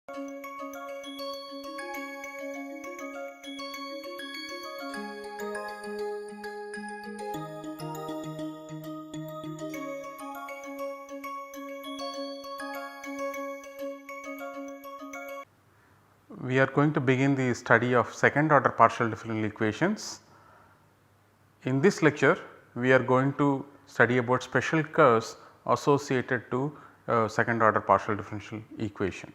We are going to begin the study of second order partial differential equations. In this lecture, we are going to study about special curves associated to second order partial differential equation.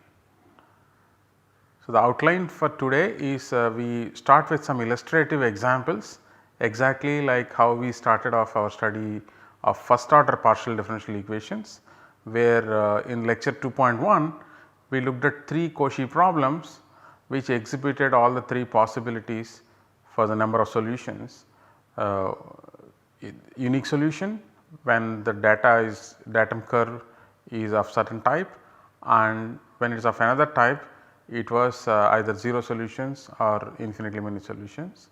So, the outline for today is we start with some illustrative examples exactly like how we started off our study of first order partial differential equations, where in lecture 2.1 we looked at 3 Cauchy problems which exhibited all the 3 possibilities for the number of solutions. Unique solution when the datum curve is of certain type, and when it is of another type it was either 0 solutions or infinitely many solutions.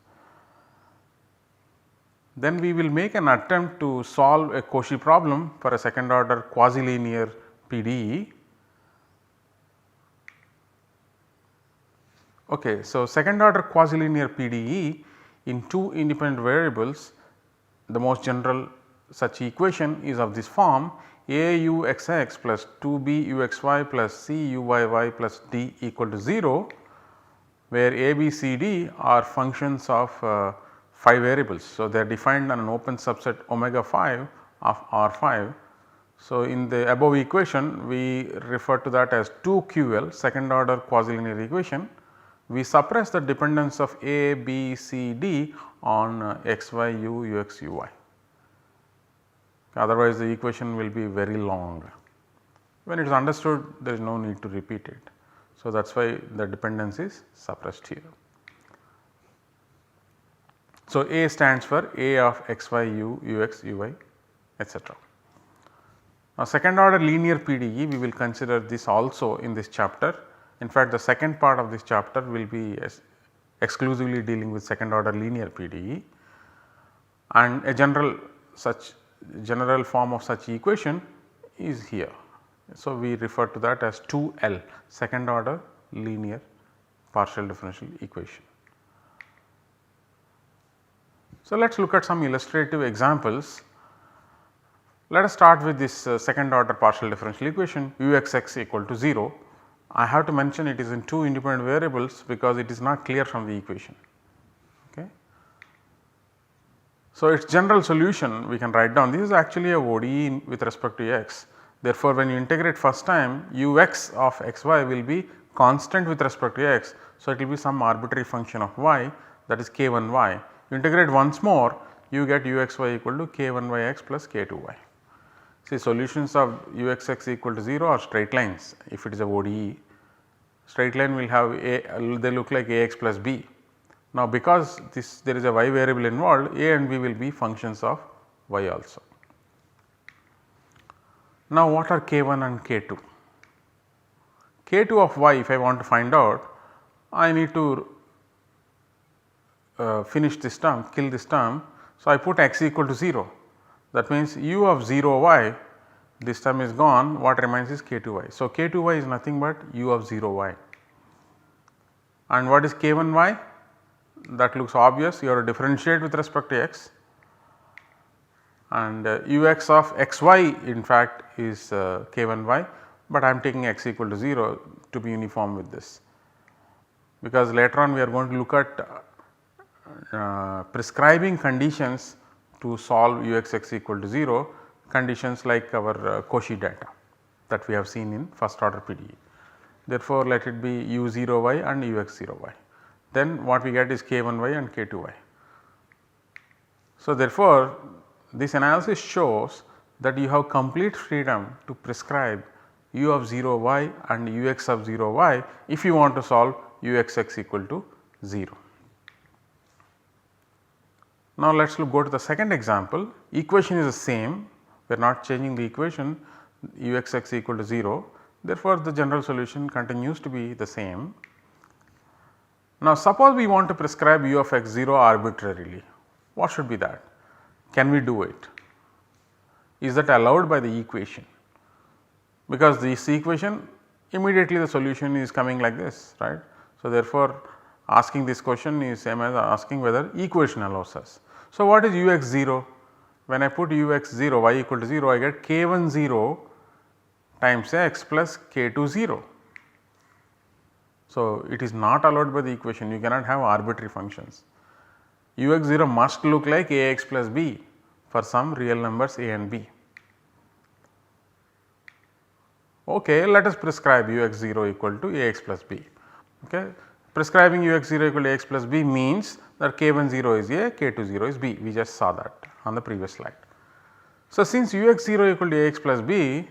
Then we will make an attempt to solve a Cauchy problem for a second order quasi linear PDE. Okay, so second order quasi linear PDE in 2 independent variables, the most general such equation is of this form: AUXX plus 2BUXY plus CUYY plus D equal to 0, where A, B, C, D are functions of 5 variables. So, they are defined on an open subset omega 5 of R 5. So, in the above equation we refer to that as 2QL second order quasi linear equation. We suppress the dependence of A, B, C, D on x, y, u, ux, uy. Otherwise, the equation will be very long. When it is understood, there is no need to repeat it. So, that is why the dependence is suppressed here. So, A stands for A of x, y, u, ux, uy, etc. Now, second order linear PDE, we will consider this also in this chapter. In fact, the second part of this chapter will be exclusively dealing with second order linear PDE, and a general form of such equation is here. So, we refer to that as 2L second order linear partial differential equation. So, let us look at some illustrative examples. Let us start with this second order partial differential equation Uxx equal to 0. I have to mention it is in 2 independent variables because it is not clear from the equation. Okay. So, its general solution we can write down, this is actually a ODE with respect to x. Therefore, when you integrate first time Ux of xy will be constant with respect to x. So, it will be some arbitrary function of y, that is k1y. You integrate once more, you get Uxy equal to k1yx plus k2y. See, solutions of Uxx equal to 0 are straight lines. If it is a ODE, straight line will have they look like Ax plus b. Now, because there is a y variable involved, a and b will be functions of y also. Now, what are k1 and k2? k2 of y, if I want to find out, I need to finish this term, kill this term. So, I put x equal to 0. That means u of 0 y, this term is gone, what remains is k2y. So, k2y is nothing but u of 0 y. And what is k1y? That looks obvious, you have to differentiate with respect to x, and ux of xy in fact is k1y, but I am taking x equal to 0 to be uniform with this, because later on we are going to look at prescribing conditions to solve Uxx equal to 0, conditions like our Cauchy data that we have seen in first order PDE. Therefore, let it be u0y and ux0y. Then what we get is k1y and k2y. So, therefore, this analysis shows that you have complete freedom to prescribe u of 0y and ux of 0y if you want to solve Uxx equal to 0. Now, let us go to the second example. Equation is the same, we are not changing the equation, Uxx equal to 0. Therefore, the general solution continues to be the same. Now, suppose we want to prescribe u of x 0 arbitrarily, what should be that? Can we do it? Is that allowed by the equation? Because this equation immediately the solution is coming like this, right. So, therefore, asking this question is same as asking whether equation allows us. So, what is ux 0? When I put ux 0 y equal to 0, I get k1 0 times x plus k2 0. So, it is not allowed by the equation, you cannot have arbitrary functions. Ux 0 must look like ax plus b for some real numbers a and b. Okay, let us prescribe ux 0 equal to ax plus b. Okay. Prescribing ux 0 equal to ax plus b means that k1 0 is a, k2 0 is b, we just saw that on the previous slide. So, since ux 0 equal to ax plus b,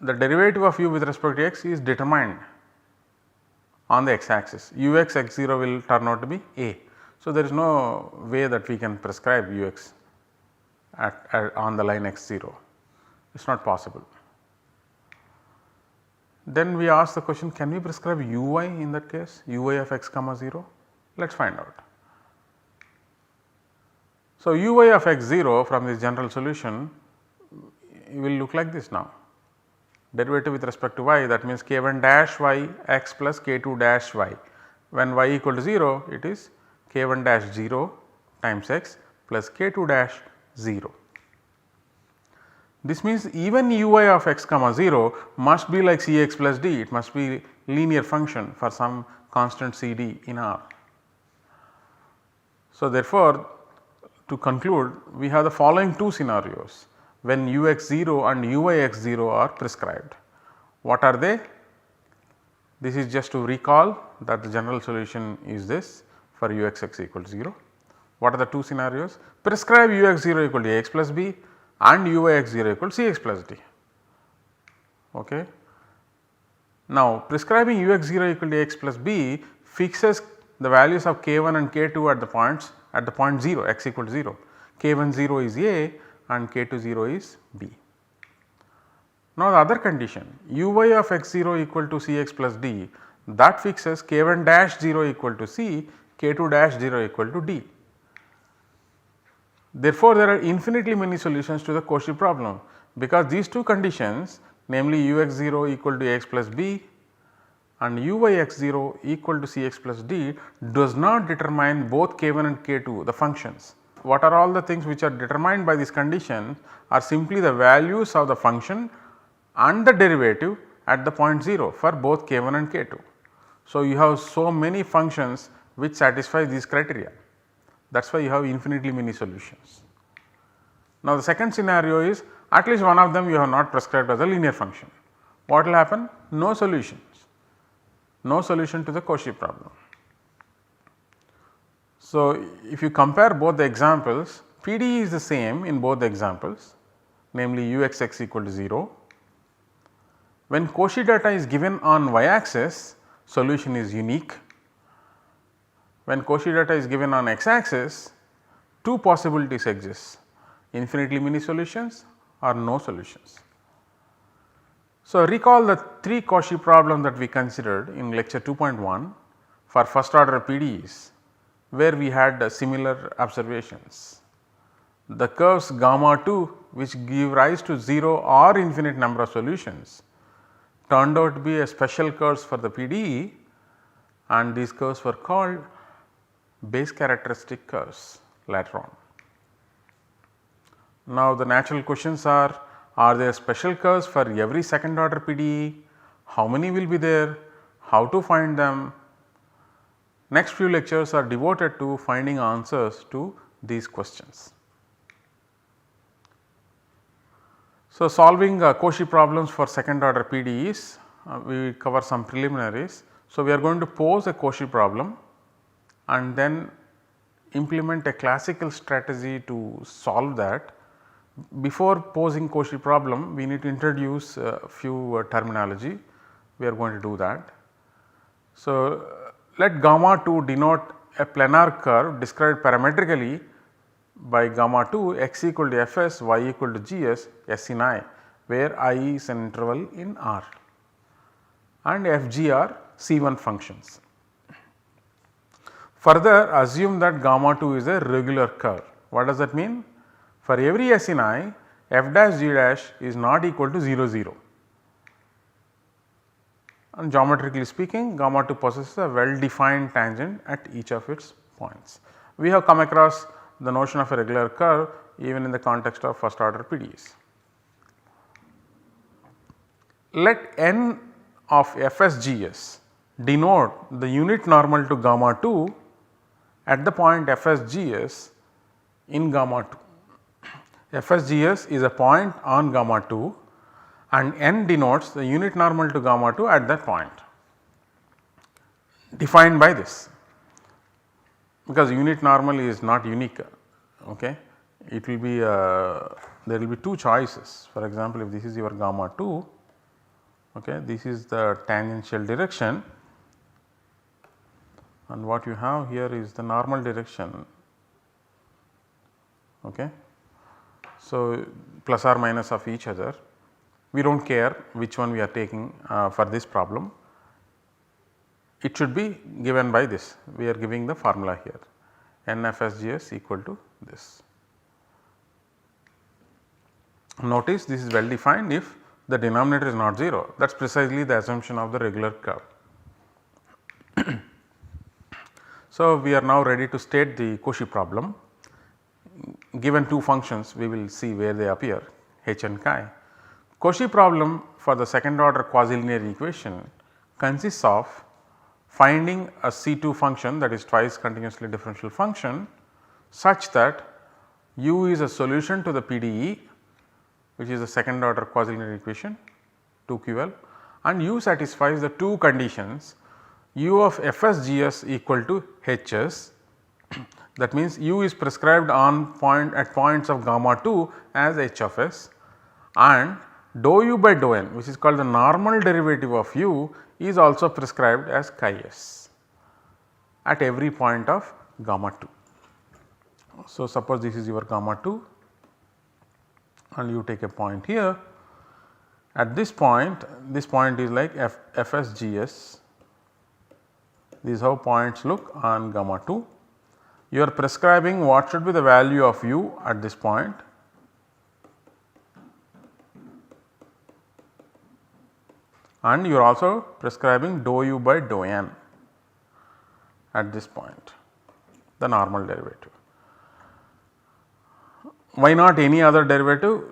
the derivative of u with respect to x is determined on the x axis, ux x 0 will turn out to be a. So, there is no way that we can prescribe ux on the line x 0, it is not possible. Then we ask the question, can we prescribe uy in that case, uy of x comma 0? Let us find out. So, uy of x 0 from this general solution will look like this now. Derivative with respect to y, that means k1 dash y x plus k2 dash y. When y equal to 0, it is k1 dash 0 times x plus k2 dash 0. This means even ui of x comma 0 must be like cx plus d, it must be linear function for some constant c d in R. So, therefore, to conclude, we have the following two scenarios when ux 0 and uy x 0 are prescribed. What are they? This is just to recall that the general solution is this for ux x equal to 0. What are the two scenarios? Prescribe ux 0 equal to ax plus b and uy x 0 equal to cx plus d. Okay. Now, prescribing ux 0 equal to x plus b fixes the values of k1 and k2 at the point 0 x equal to 0. k1 0 is a and k2 0 is b. Now, the other condition uy of x 0 equal to cx plus d, that fixes k1 dash 0 equal to c, k2 dash 0 equal to d. Therefore, there are infinitely many solutions to the Cauchy problem, because these two conditions, namely ux 0 equal to x plus b and uy x 0 equal to cx plus d, does not determine both k1 and k2 the functions. What are all the things which are determined by this condition are simply the values of the function and the derivative at the point 0 for both k1 and k2. So, you have so many functions which satisfy these criteria, that is why you have infinitely many solutions. Now, the second scenario is at least one of them you have not prescribed as a linear function. What will happen? No solutions, no solution to the Cauchy problem. So, if you compare both the examples, PDE is the same in both the examples, namely ux x equal to 0. When Cauchy data is given on y axis, solution is unique. When Cauchy data is given on x axis, two possibilities exist, infinitely many solutions or no solutions. So, recall the three Cauchy problems that we considered in lecture 2.1 for first order PDEs, where we had similar observations. The curves gamma 2, which give rise to 0 or infinite number of solutions, turned out to be a special curves for the PDE, and these curves were called base characteristic curves later on. Now, the natural questions are there special curves for every second order PDE? How many will be there? How to find them? Next few lectures are devoted to finding answers to these questions. So, solving Cauchy problems for second order PDEs, we cover some preliminaries. So, we are going to pose a Cauchy problem and then implement a classical strategy to solve that. Before posing Cauchy problem, we need to introduce a few terminology, we are going to do that. So, let gamma 2 denote a planar curve described parametrically by gamma 2 x equal to fs, y equal to gs, s in I, where I is an interval in R and fg are C1 functions. Further, assume that gamma 2 is a regular curve. What does that mean? For every s in I, f dash g dash is not equal to 0 0. and geometrically speaking gamma 2 possesses a well defined tangent at each of its points. We have come across the notion of a regular curve even in the context of first order PDEs. Let n of FSGS denote the unit normal to gamma 2 at the point FSGS in gamma 2. FSGS is a point on gamma 2 and n denotes the unit normal to gamma 2 at that point defined by this, because unit normal is not unique. Okay. It will be there will be two choices. For example, if this is your gamma 2, okay, this is the tangential direction and what you have here is the normal direction. Okay. So, plus or minus of each other, we do not care which one we are taking for this problem. It should be given by this, we are giving the formula here, NFSGS equal to this. Notice this is well defined if the denominator is not 0, that is precisely the assumption of the regular curve. So, we are now ready to state the Cauchy problem. Given two functions, we will see where they appear, h and chi. Cauchy problem for the second order quasi-linear equation consists of finding a C2 function, that is twice continuously differential function, such that u is a solution to the PDE, which is the second order quasi-linear equation 2QL, and u satisfies the two conditions u of FSGS equal to Hs. That means u is prescribed at points of gamma 2 as h of s, and dou u by dou n, which is called the normal derivative of u, is also prescribed as chi s at every point of gamma 2. So, suppose this is your gamma 2 and you take a point here. At this point is like FSGS, this is how points look on gamma 2. You are prescribing what should be the value of u at this point, and you are also prescribing dou u by dou n at this point, the normal derivative. Why not any other derivative?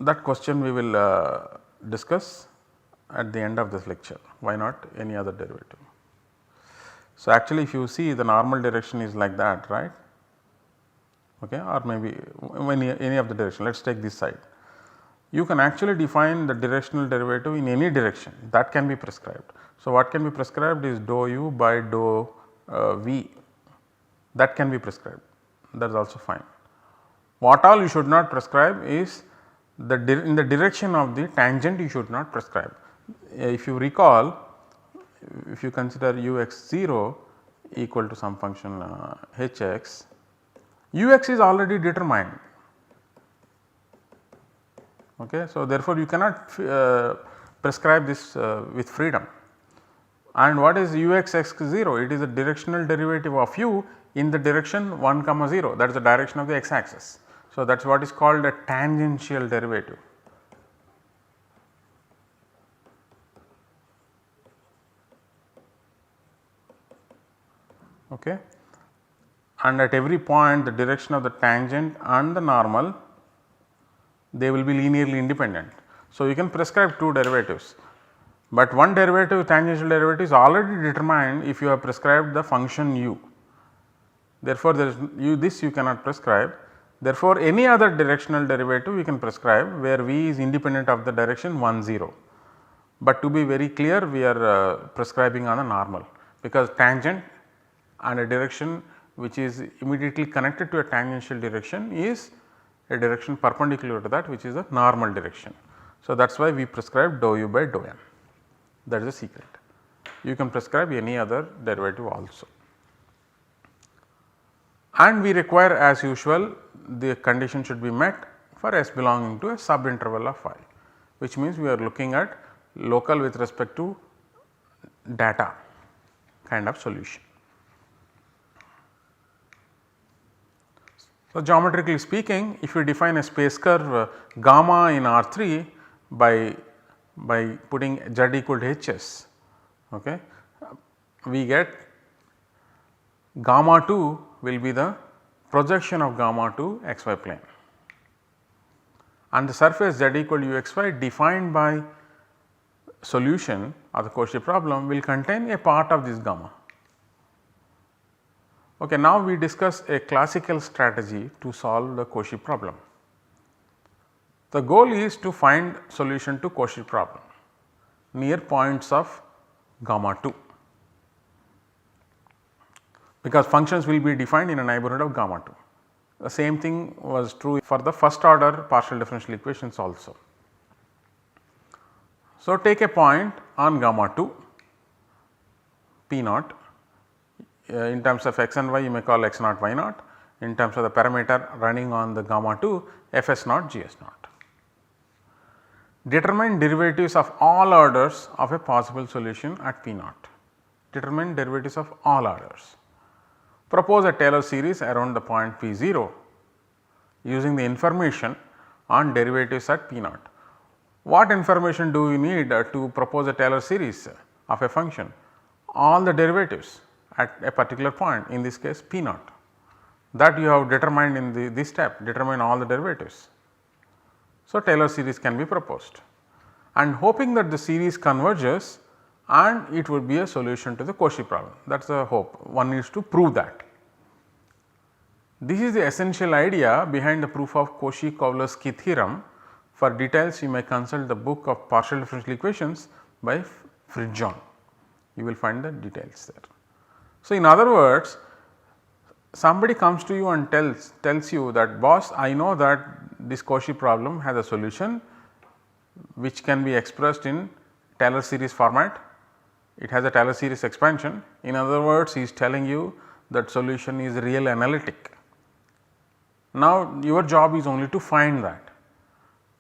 That question we will discuss at the end of this lecture. Why not any other derivative? So, actually if you see the normal direction is like that, right, okay, or maybe any of the direction, let us take this side. You can actually define the directional derivative in any direction, that can be prescribed. So, what can be prescribed is dou u by dou v, that can be prescribed, that is also fine. What all you should not prescribe is in the direction of the tangent you should not prescribe. If you recall, if you consider ux0 equal to some function hx, ux is already determined. Okay. So, therefore, you cannot prescribe this with freedom. And what is uxx0? It is a directional derivative of u in the direction 1 comma 0, that is the direction of the x axis. So, that is what is called a tangential derivative. Okay. And at every point the direction of the tangent and the normal, they will be linearly independent. So, you can prescribe two derivatives, but one derivative, tangential derivative, is already determined if you have prescribed the function u. Therefore, there is this you cannot prescribe. Therefore, any other directional derivative you can prescribe where v is independent of the direction 1 0. But to be very clear, we are prescribing on a normal, because tangent and a direction which is immediately connected to a tangential direction is a direction perpendicular to that, which is a normal direction. So, that is why we prescribe dou u by dou n, that is the secret. You can prescribe any other derivative also. And we require, as usual, the condition should be met for s belonging to a subinterval of phi, which means we are looking at local with respect to data kind of solution. So, geometrically speaking, if you define a space curve gamma in R3 by by putting z equal to hs, okay, we get gamma 2 will be the projection of gamma to xy plane, and the surface z equal to uxy defined by solution of the Cauchy problem will contain a part of this gamma. Okay, now we discuss a classical strategy to solve the Cauchy problem. The goal is to find solution to Cauchy problem near points of gamma 2, because functions will be defined in a neighborhood of gamma 2. The same thing was true for the first order partial differential equations also. So, take a point on gamma 2 p naught, in terms of x and y you may call x naught y naught, in terms of the parameter running on the gamma 2 f s naught g s naught. Determine derivatives of all orders of a possible solution at p naught. Determine derivatives of all orders. Propose a Taylor series around the point p 0 using the information on derivatives at p naught. What information do you need to propose a Taylor series of a function? All the derivatives at a particular point, in this case p naught, that you have determined in this step, determine all the derivatives. So, Taylor series can be proposed, and hoping that the series converges and it would be a solution to the Cauchy problem, that is the hope. One needs to prove that. This is the essential idea behind the proof of Cauchy-Kovalevsky theorem. For details you may consult the book of partial differential equations by Fridjon, you will find the details there. So, in other words, somebody comes to you and tells you that, boss, I know that this Cauchy problem has a solution which can be expressed in Taylor series format. It has a Taylor series expansion. In other words, he is telling you that solution is real analytic. Now, your job is only to find that.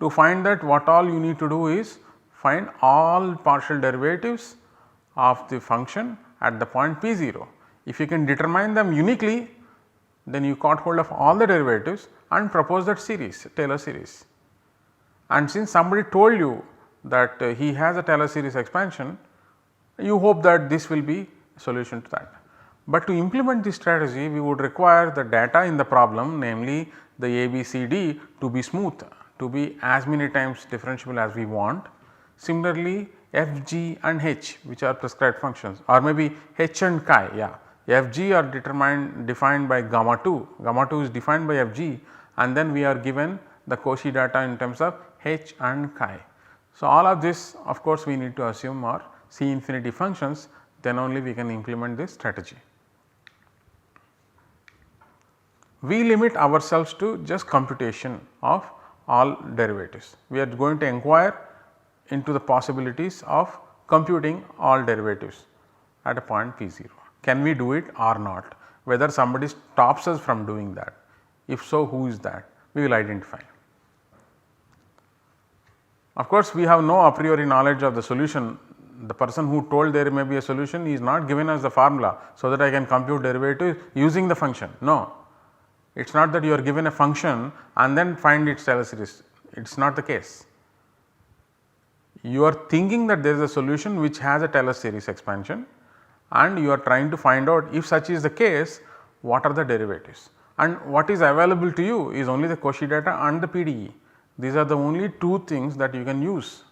To find that, what all you need to do is find all partial derivatives of the function at the point p 0. If you can determine them uniquely, then you caught hold of all the derivatives and propose that series, Taylor series. And since somebody told you that he has a Taylor series expansion, you hope that this will be a solution to that. But to implement this strategy, we would require the data in the problem, namely the A, B, C, D, to be smooth, to be as many times differentiable as we want. Similarly, f, g and h, which are prescribed functions, or maybe h and chi, f, g are defined by gamma 2, gamma 2 is defined by f, g, and then we are given the Cauchy data in terms of h and chi. So, all of this of course we need to assume are C infinity functions, then only we can implement this strategy. We limit ourselves to just computation of all derivatives. We are going to inquire into the possibilities of computing all derivatives at a point p 0. Can we do it or not? Whether somebody stops us from doing that. If so, who is that? We will identify. Of course, we have no a priori knowledge of the solution. The person who told there may be a solution is not given us the formula, so that I can compute derivative using the function. No, it is not that you are given a function and then find its Taylor series, it is not the case. You are thinking that there is a solution which has a Taylor series expansion, and you are trying to find out, if such is the case, what are the derivatives, and what is available to you is only the Cauchy data and the PDE. These are the only two things that you can use,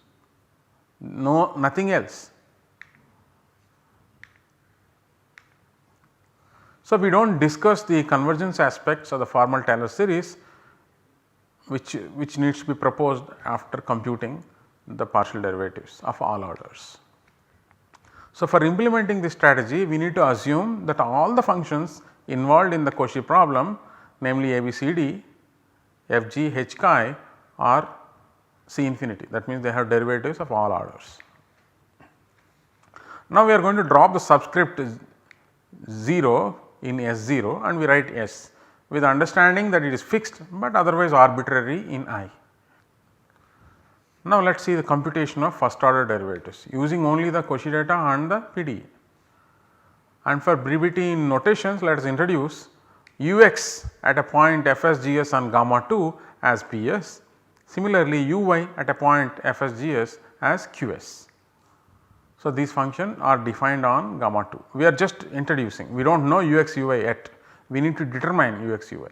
nothing else. So, we do not discuss the convergence aspects of the formal Taylor series, which needs to be proposed after computing the partial derivatives of all orders. So, for implementing this strategy, we need to assume that all the functions involved in the Cauchy problem, namely a, b, c, d, f, g, h, chi, are C infinity, that means they have derivatives of all orders. Now, we are going to drop the subscript 0 in S0 and we write S with understanding that it is fixed, but otherwise arbitrary in I. Now, let us see the computation of first order derivatives using only the Cauchy data and the PDE. And for brevity in notations, let us introduce Ux at a point Fs Gs on gamma 2 as Ps. Similarly, Uy at a point Fs Gs as Qs. So, these functions are defined on gamma 2. We are just introducing, we do not know ux uy yet, we need to determine ux uy.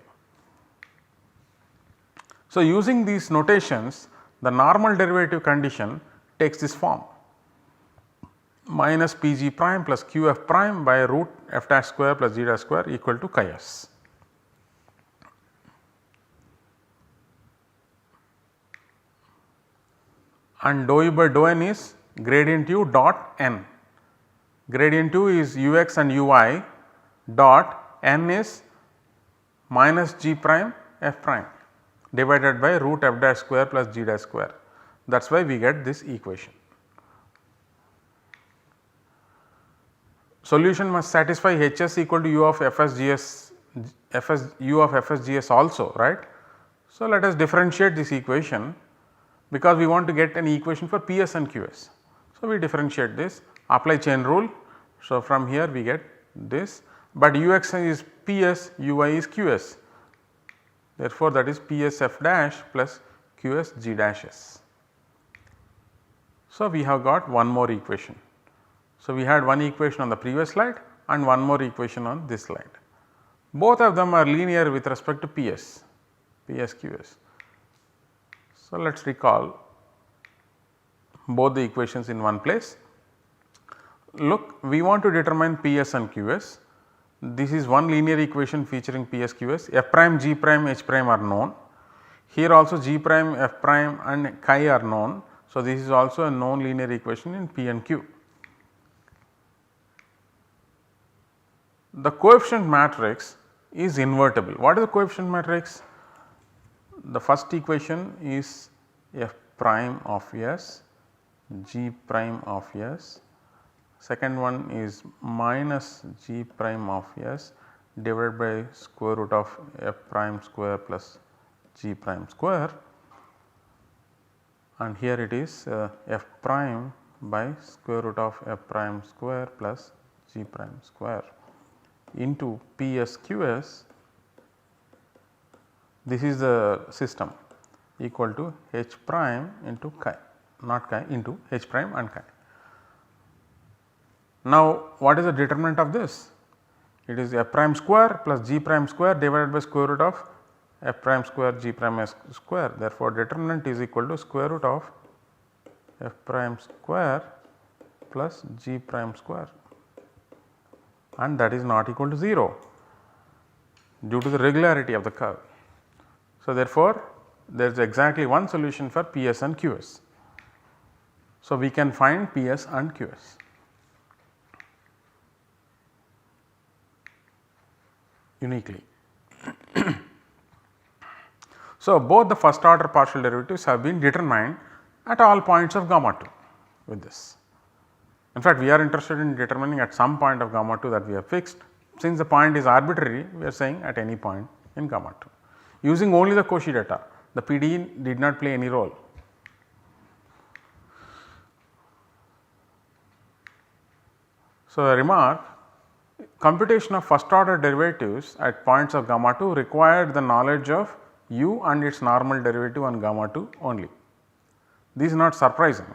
So, using these notations, the normal derivative condition takes this form, minus Pg prime plus Qf prime by root f dash square plus g dash square equal to chi s. And dou u by dou n is gradient u dot n. Gradient u is ux and uy dot n is minus g prime f prime divided by root f dash square plus g dash square. That is why we get this equation. Solution must satisfy Hs equal to u of Fsgs, u of Fsgs also, right. So, let us differentiate this equation because we want to get an equation for Ps and Qs. So, we differentiate this, apply chain rule. So, from here we get this, but ux is Ps, uy is Qs. Therefore, that is Ps f dash plus Qs g dash s. So, we have got one more equation. So, we had one equation on the previous slide and one more equation on this slide. Both of them are linear with respect to Ps, Qs. So, let us recall both the equations in one place. Look, we want to determine Ps and Qs. This is one linear equation featuring Ps, Qs, f prime, g prime, h prime are known. Here also g prime, f prime and chi are known. So, this is also a known linear equation in P and Q. The coefficient matrix is invertible. What is the coefficient matrix? The first equation is f prime of s, g prime of s, second one is minus g prime of s divided by square root of f prime square plus g prime square, and here it is f prime by square root of f prime square plus g prime square into Ps Qs. This is the system equal to h prime into chi, not chi, into h prime and chi. Now, what is the determinant of this? It is f prime square plus g prime square divided by square root of f prime square g prime s square. Therefore, determinant is equal to square root of f prime square plus g prime square, and that is not equal to 0 due to the regularity of the curve. So, therefore, there is exactly one solution for Ps and Qs. So, we can find Ps and Qs. Uniquely. So, both the first order partial derivatives have been determined at all points of gamma 2 with this. In fact, we are interested in determining at some point of gamma 2 that we have fixed. Since the point is arbitrary, we are saying at any point in gamma 2 using only the Cauchy data. The PDE did not play any role. So, a remark, computation of first order derivatives at points of gamma 2 required the knowledge of u and its normal derivative on gamma 2 only. This is not surprising.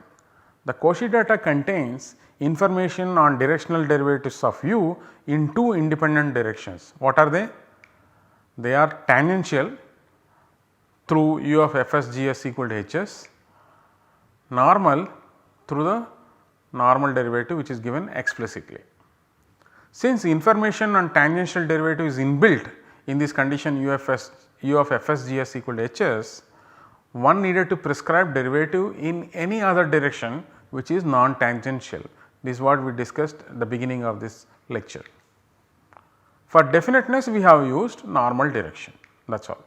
The Cauchy data contains information on directional derivatives of u in two independent directions. What are they? They are tangential through u of Fsgs equal to Hs, normal through the normal derivative which is given explicitly. Since information on tangential derivative is inbuilt in this condition u of Fsgs equal to Hs, one needed to prescribe derivative in any other direction which is non-tangential. This is what we discussed at the beginning of this lecture. For definiteness, we have used normal direction, that is all.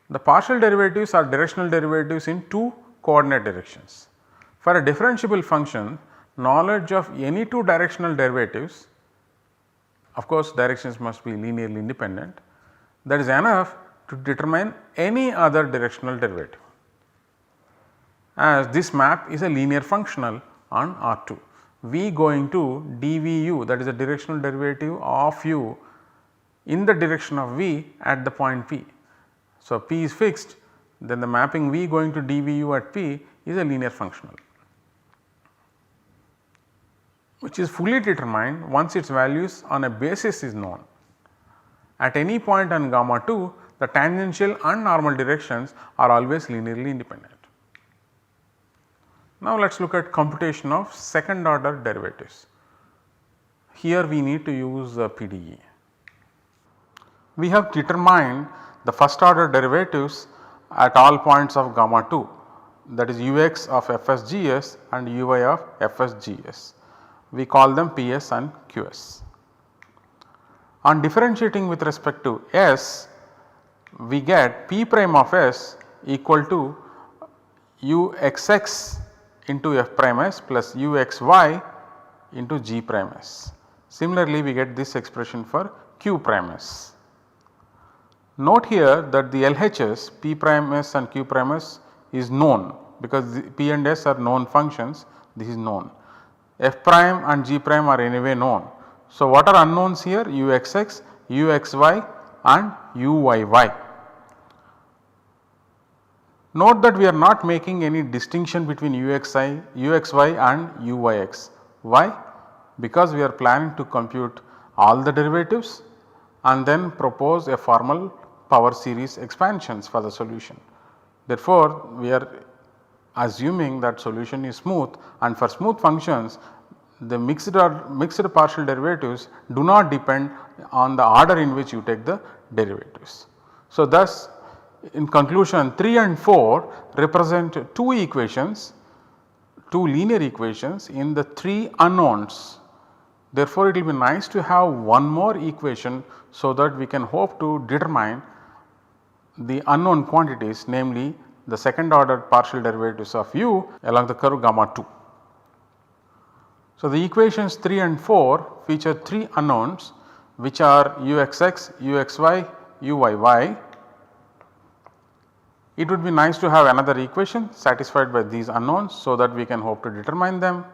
The partial derivatives are directional derivatives in two coordinate directions. For a differentiable function, knowledge of any two directional derivatives, of course directions must be linearly independent, that is enough to determine any other directional derivative, as this map is a linear functional on R2. V going to dVu, that is a directional derivative of u in the direction of V at the point P. So, P is fixed, then the mapping V going to dVu at P is a linear functional, which is fully determined once its values on a basis is known. At any point on gamma 2, the tangential and normal directions are always linearly independent. Now, let us look at computation of second order derivatives. Here we need to use PDE. We have determined the first order derivatives at all points of gamma 2, that is Ux of Fsgs and Uy of Fsgs. We call them Ps and Qs. On differentiating with respect to S, we get P prime of S equal to Uxx into F prime S plus Uxy into G prime S. Similarly, we get this expression for Q prime S. Note here that the LHS P prime S and Q prime S is known, because P and S are known functions, this is known. F prime and G prime are anyway known. So, what are unknowns here? Uxx, Uxy and Uyy. Note that we are not making any distinction between Uxy and Uyx. Why? Because we are planning to compute all the derivatives and then propose a formal power series expansions for the solution. Therefore, we are assuming that solution is smooth, and for smooth functions the mixed partial derivatives do not depend on the order in which you take the derivatives. So, thus in conclusion 3 and 4 represent two equations, two linear equations in the three unknowns. Therefore, it will be nice to have one more equation so that we can hope to determine the unknown quantities, namely the second order partial derivatives of u along the curve gamma 2. So, the equations 3 and 4 feature three unknowns, which are Uxx, Uxy, Uyy. It would be nice to have another equation satisfied by these unknowns so that we can hope to determine them.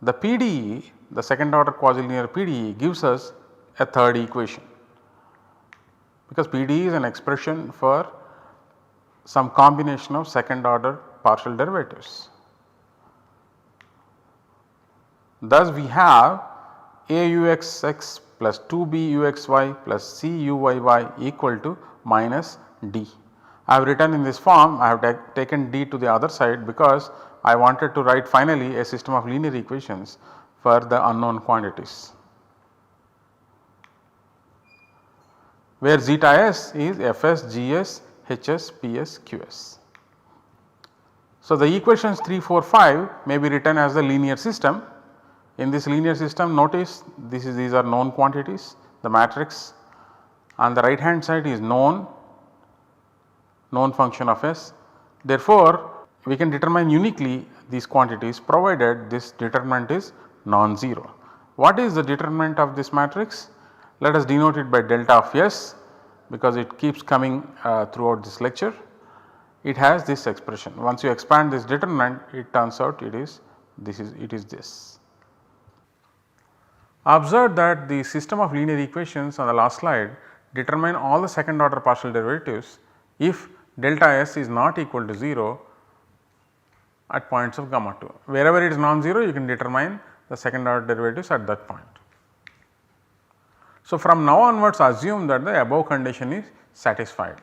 The PDE, the second order quasi-linear PDE, gives us a third equation, because PDE is an expression for some combination of second order partial derivatives. Thus, we have Auxx plus 2Buxy plus Cuyy equal to minus D. I have written in this form, I have taken D to the other side because I wanted to write finally a system of linear equations for the unknown quantities, where zeta s is Fs, Gs, Hs, Ps, Qs. So, the equations 3, 4, 5 may be written as the linear system. In this linear system, notice these are known quantities, the matrix, and the right hand side is known function of S. Therefore, we can determine uniquely these quantities provided this determinant is non-zero. What is the determinant of this matrix? Let us denote it by delta of S, because it keeps coming throughout this lecture. It has this expression. Once you expand this determinant, it turns out it is this. Observe that the system of linear equations on the last slide determine all the second order partial derivatives if delta S is not equal to 0 at points of gamma 2. Wherever it is non-zero, you can determine the second order derivatives at that point. So, from now onwards assume that the above condition is satisfied.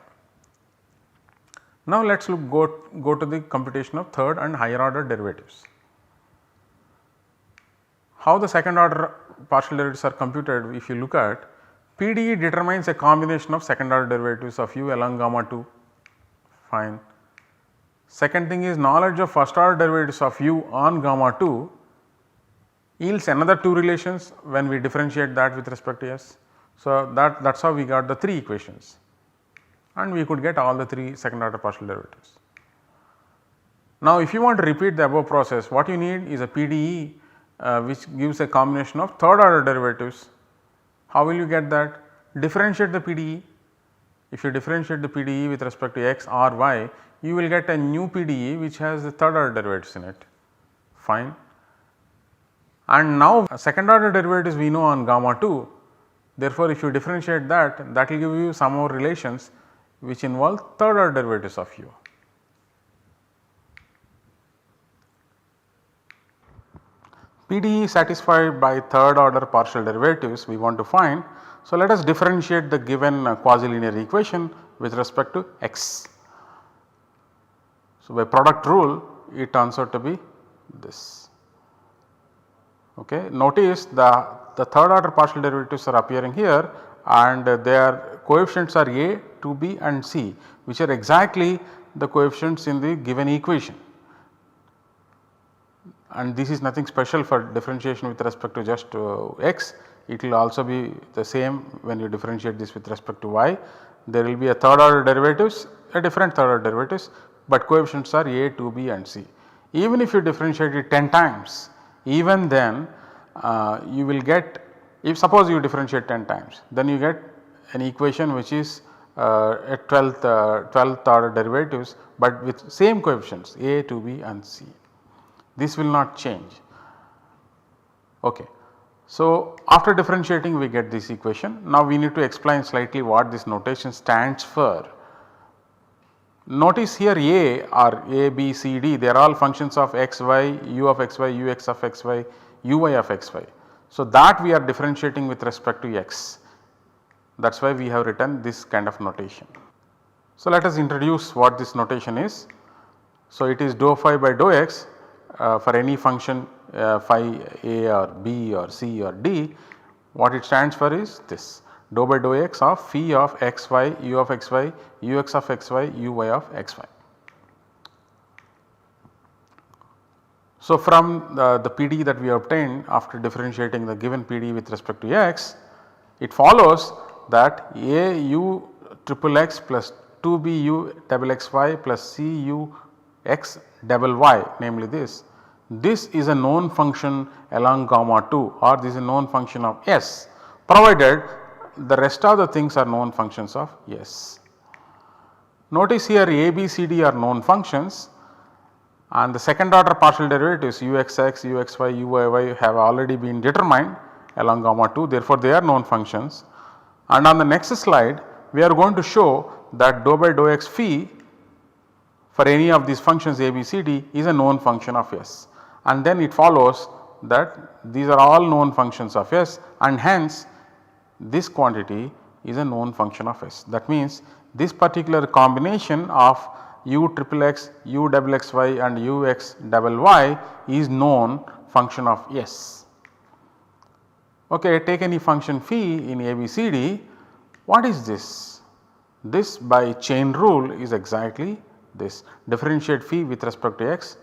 Now, let us go to the computation of third and higher order derivatives. How the second order partial derivatives are computed? If you look at PDE determines a combination of second order derivatives of u along gamma 2, fine. Second thing is knowledge of first order derivatives of u on gamma 2 yields another two relations when we differentiate that with respect to S. So, that is how we got the three equations, and we could get all the three second order partial derivatives. Now, if you want to repeat the above process, what you need is a PDE which gives a combination of third order derivatives. How will you get that? Differentiate the PDE. If you differentiate the PDE with respect to x or y, you will get a new PDE which has the third order derivatives in it, fine. And now second order derivatives we know on gamma 2, therefore, if you differentiate that will give you some more relations which involve third order derivatives of u. PDE satisfied by third order partial derivatives we want to find. So, let us differentiate the given quasi-linear equation with respect to x. So, by product rule it turns out to be this. Okay. Notice the third order partial derivatives are appearing here and their coefficients are a, 2b and c, which are exactly the coefficients in the given equation. And this is nothing special for differentiation with respect to just x, it will also be the same when you differentiate this with respect to y. There will be a third order derivatives, a different third order derivatives, but coefficients are a, 2b and c. Even if you differentiate it 10 times, even then you will get, if suppose you differentiate 10 times, then you get an equation which is a 12th order derivatives, but with same coefficients a, 2b and c. This will not change. Okay. So, after differentiating we get this equation. Now, we need to explain slightly what this notation stands for. Notice here a or a, b, c, d, they are all functions of x, y, u of x, y, u x of x, y, u y of x, y. So, that we are differentiating with respect to x, that is why we have written this kind of notation. So, let us introduce what this notation is. So, it is dou phi by dou x for any function phi a or b or c or d. What it stands for is this, dou by dou x of phi of x y, u of x y, u x of x y, u y of x y. So, from the PDE that we obtained after differentiating the given PDE with respect to x, it follows that a u triple x plus 2b u double x y plus c u x double y, namely this is a known function along gamma 2 or this is a known function of S, provided the rest of the things are known functions of S. Notice here a, b, c, d are known functions and the second order partial derivatives u x x, u x y, u y y have already been determined along gamma 2, therefore, they are known functions. And on the next slide we are going to show that dou by dou x phi for any of these functions a, b, c, d is a known function of S, and then it follows that these are all known functions of S and hence this quantity is a known function of S. That means this particular combination of u triple x, u double x y and u x double y is known function of S. Okay, take any function phi in a, b, c, d. What is this? This by chain rule is exactly this, differentiate phi with respect to x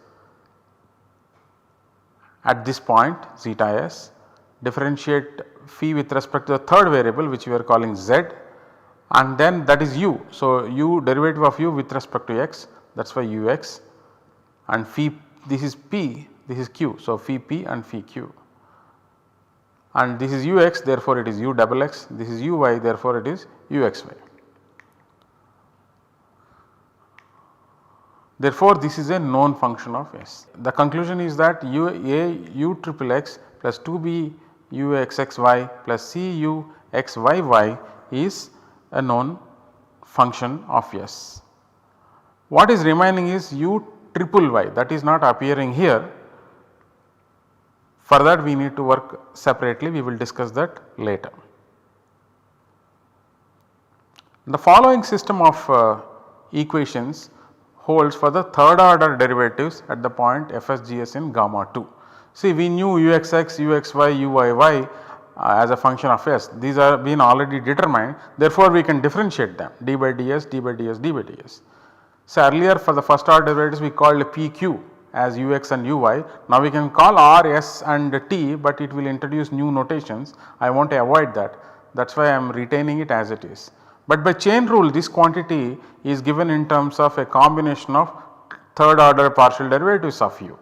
at this point zeta s, differentiate phi with respect to the third variable which we are calling z, and then that is u. So, u derivative of u with respect to x, that is why u x, and phi, this is p, this is q. So, phi p and phi q, and this is u x, therefore, it is u double x, this is u y, therefore, it is u x y. Therefore, this is a known function of S. The conclusion is that u triple x plus 2b u x x y plus c u x y y is a known function of S. What is remaining is u triple y, that is not appearing here. For that we need to work separately, we will discuss that later. The following system of equations holds for the third order derivatives at the point FSGS in gamma 2. See, we knew uxx, uxy, uyy as a function of S, these are been already determined, therefore, we can differentiate them d by ds, d by ds, d by ds. So, earlier for the first order derivatives we called pq as ux and uy, now we can call r, s and t, but it will introduce new notations, I want to avoid that, that is why I am retaining it as it is. But by chain rule this quantity is given in terms of a combination of third order partial derivatives of u.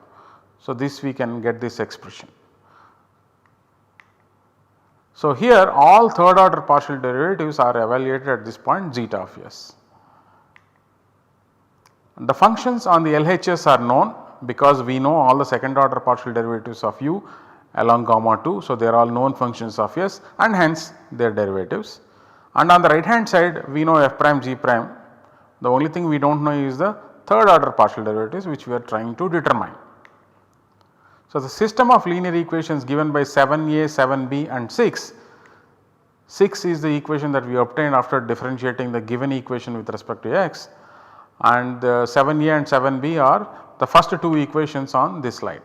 So, this we can get this expression. So, here all third order partial derivatives are evaluated at this point zeta of s. The functions on the LHS are known because we know all the second order partial derivatives of u along gamma 2. So, they are all known functions of s and hence their derivatives. And on the right hand side we know f prime g prime The only thing we do not know is the third order partial derivatives which we are trying to determine. So, the system of linear equations given by 7a, 7b and 6 is the equation that we obtained after differentiating the given equation with respect to x, and 7a and 7b are the first two equations on this slide.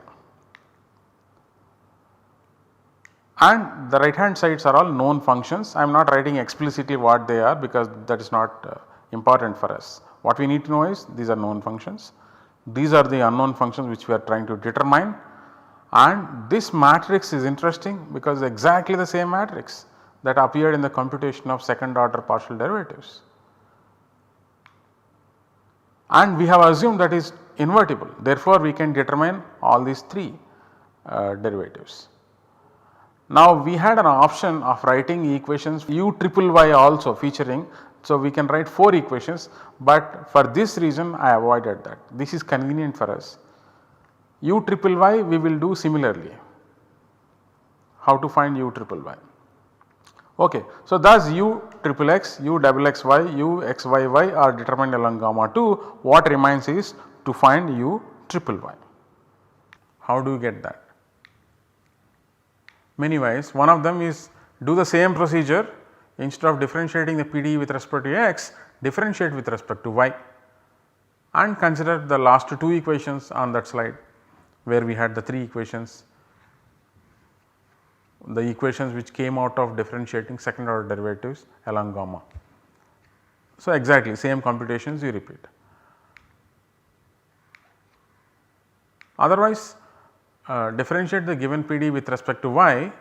And the right hand sides are all known functions. I am not writing explicitly what they are because that is not important for us. What we need to know is these are known functions, these are the unknown functions which we are trying to determine, and this matrix is interesting because exactly the same matrix that appeared in the computation of second order partial derivatives, and we have assumed that is invertible. Therefore, we can determine all these three derivatives. Now, we had an option of writing equations u triple y also featuring. So, we can write 4 equations, but for this reason I avoided that. This is convenient for us. U triple y we will do similarly. How to find u triple y? Okay. So, thus u triple x, u double x y, u x y y are determined along gamma 2. What remains is to find u triple y. How do you get that? Many ways. One of them is do the same procedure. Instead of differentiating the PDE with respect to x, differentiate with respect to y and consider the last 2 equations on that slide where we had the 3 equations, the equations which came out of differentiating second order derivatives along gamma. So, exactly same computations you repeat. Otherwise, differentiate the given PDE with respect to y,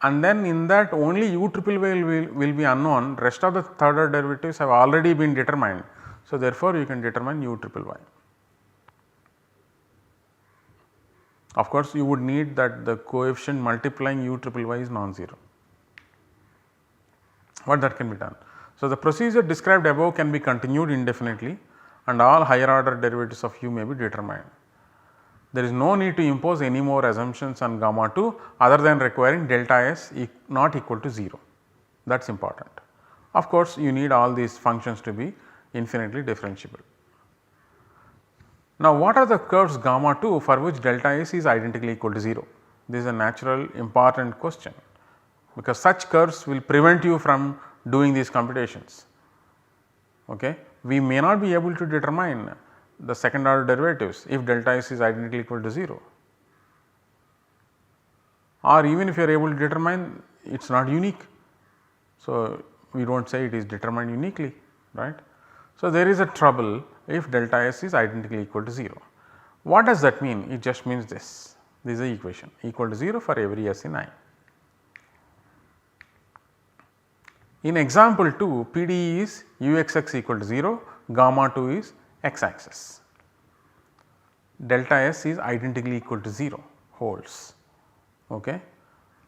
and then in that only u triple y will be unknown, rest of the third order derivatives have already been determined. So, therefore, you can determine u triple y. Of course, you would need that the coefficient multiplying u triple y is non-zero, but that can be done. So, the procedure described above can be continued indefinitely and all higher order derivatives of u may be determined. There is no need to impose any more assumptions on gamma 2 other than requiring delta s not equal to 0, that is important. Of course, you need all these functions to be infinitely differentiable. Now, what are the curves gamma 2 for which delta s is identically equal to 0? This is a natural important question because such curves will prevent you from doing these computations. Okay. We may not be able to determine the second order derivatives if delta s is identically equal to 0, or even if you are able to determine it is not unique. So, we do not say it is determined uniquely, right. So, there is a trouble if delta s is identically equal to 0. What does that mean? It just means this is the equation equal to 0 for every s in I. In example 2, PDE is uxx equal to 0, gamma 2 is x axis, delta s is identically equal to 0 holds, okay,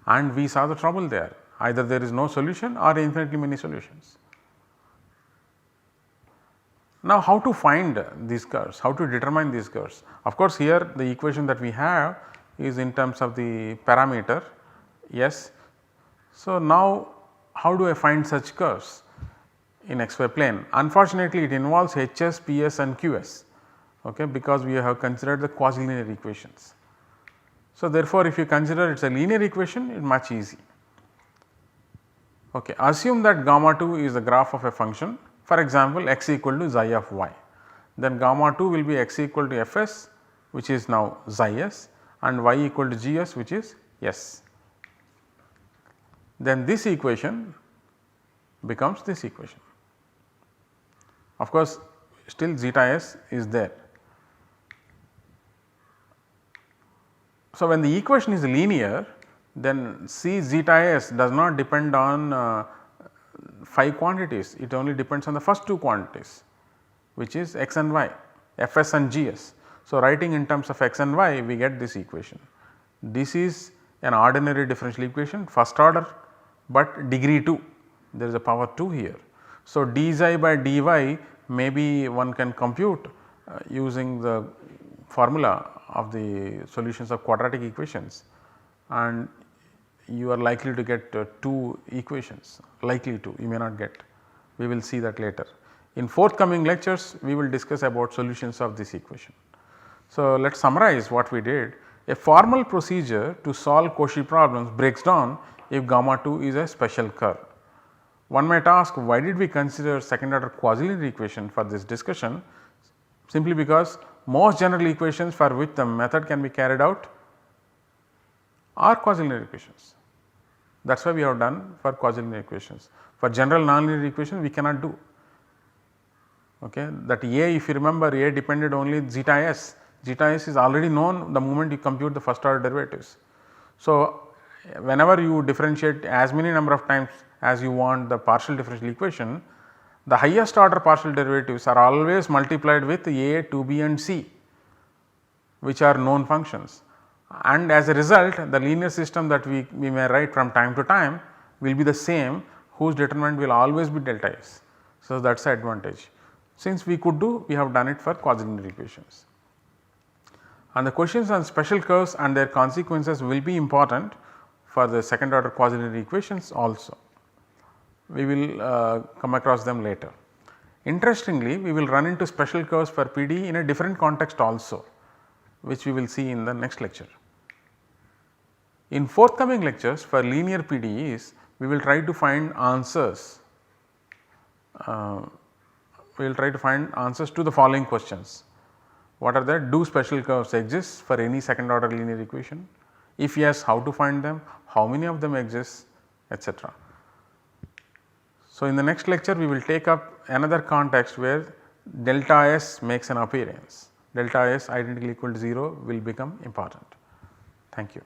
and we saw the trouble there, either there is no solution or infinitely many solutions. Now, how to find these curves, how to determine these curves? Of course, here the equation that we have is in terms of the parameter s. So, now how do I find such curves in xy plane? Unfortunately, it involves Hs, Ps and Qs, okay, because we have considered the quasi-linear equations. So, therefore, if you consider it is a linear equation, it is much easy. Okay. Assume that gamma 2 is the graph of a function, for example, x equal to xi of y, then gamma 2 will be x equal to fs which is now xi s and y equal to gs which is s. Then this equation becomes this equation. Of course, still zeta s is there. So, when the equation is linear, then C zeta s does not depend on 5 quantities, it only depends on the first 2 quantities which is x and y, fs and gs. So, writing in terms of x and y we get this equation. This is an ordinary differential equation first order, but degree 2, there is a power 2 here. So, dxi by dy maybe one can compute using the formula of the solutions of quadratic equations, and you are likely to get 2 equations, likely to, you may not get, we will see that later. In forthcoming lectures we will discuss about solutions of this equation. So, let us summarize what we did. A formal procedure to solve Cauchy problems breaks down if gamma 2 is a special curve. One might ask, why did we consider second order quasi-linear equation for this discussion? Simply because most general equations for which the method can be carried out are quasi-linear equations. That is why we have done for quasi-linear equations. For general nonlinear equations we cannot do. Okay. That A, if you remember, A depended only zeta s. Zeta s is already known the moment you compute the first order derivatives. So, whenever you differentiate as many number of times as you want the partial differential equation, the highest order partial derivatives are always multiplied with A, 2b and c, which are known functions, and as a result the linear system that we may write from time to time will be the same, whose determinant will always be delta s. So, that is the advantage. Since we could do, we have done it for quasi-linear equations. And the questions on special curves and their consequences will be important for the second order quasi-linear equations also. We will come across them later. Interestingly, we will run into special curves for PDE in a different context also, which we will see in the next lecture. In forthcoming lectures for linear PDEs, we will try to find answers. We will try to find answers to the following questions. What are that? Do special curves exist for any second order linear equation? If yes, how to find them? How many of them exist, etc. So, in the next lecture we will take up another context where delta s makes an appearance. Delta s identically equal to 0 will become important. Thank you.